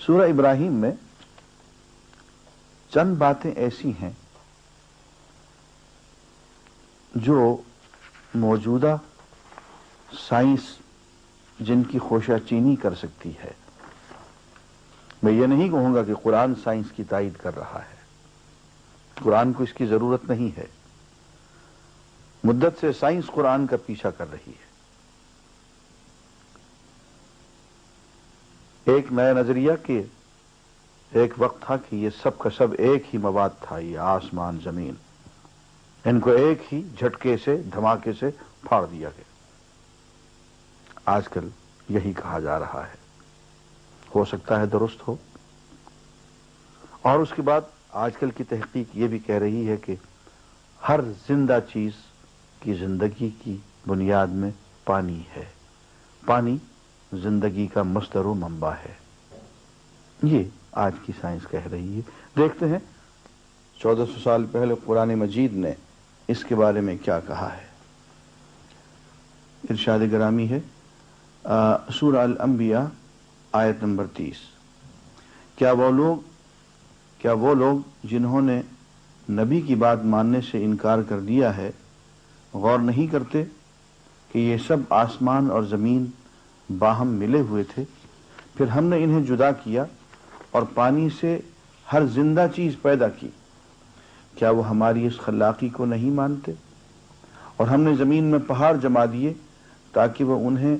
سورہ ابراہیم میں چند باتیں ایسی ہیں جو موجودہ سائنس جن کی خوشہ چینی کر سکتی ہے. میں یہ نہیں کہوں گا کہ قرآن سائنس کی تائید کر رہا ہے. قرآن کو اس کی ضرورت نہیں ہے. مدت سے سائنس قرآن کا پیچھا کر رہی ہے. ایک نیا نظریہ کہ ایک وقت تھا کہ یہ سب کا سب ایک ہی مواد تھا، یہ آسمان زمین، ان کو ایک ہی جھٹکے سے دھماکے سے پھاڑ دیا گیا. آج کل یہی کہا جا رہا ہے. ہو سکتا ہے درست ہو. اور اس کے بعد آج کل کی تحقیق یہ بھی کہہ رہی ہے کہ ہر زندہ چیز کی زندگی کی بنیاد میں پانی ہے. پانی زندگی کا مصدر و منبع ہے. یہ آج کی سائنس کہہ رہی ہے. دیکھتے ہیں 1400 سال پہلے قرآن مجید نے اس کے بارے میں کیا کہا ہے. ارشاد گرامی ہے سورہ الانبیاء آیت نمبر 30. کیا وہ لوگ جنہوں نے نبی کی بات ماننے سے انکار کر دیا ہے غور نہیں کرتے کہ یہ سب آسمان اور زمین باہم ملے ہوئے تھے، پھر ہم نے انہیں جدا کیا اور پانی سے ہر زندہ چیز پیدا کی. کیا وہ ہماری اس خلاقی کو نہیں مانتے؟ اور ہم نے زمین میں پہاڑ جما دیے تاکہ وہ انہیں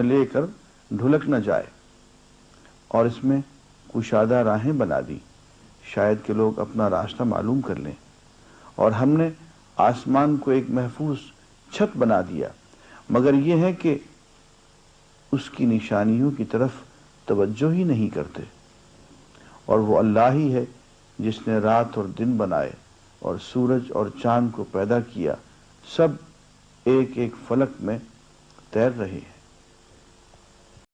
لے کر ڈھلک نہ جائے، اور اس میں کشادہ راہیں بنا دی شاید کہ لوگ اپنا راستہ معلوم کر لیں. اور ہم نے آسمان کو ایک محفوظ چھت بنا دیا، مگر یہ ہے کہ اس کی نشانیوں کی طرف توجہ ہی نہیں کرتے. اور وہ اللہ ہی ہے جس نے رات اور دن بنائے اور سورج اور چاند کو پیدا کیا، سب ایک ایک فلک میں تیر رہے ہیں.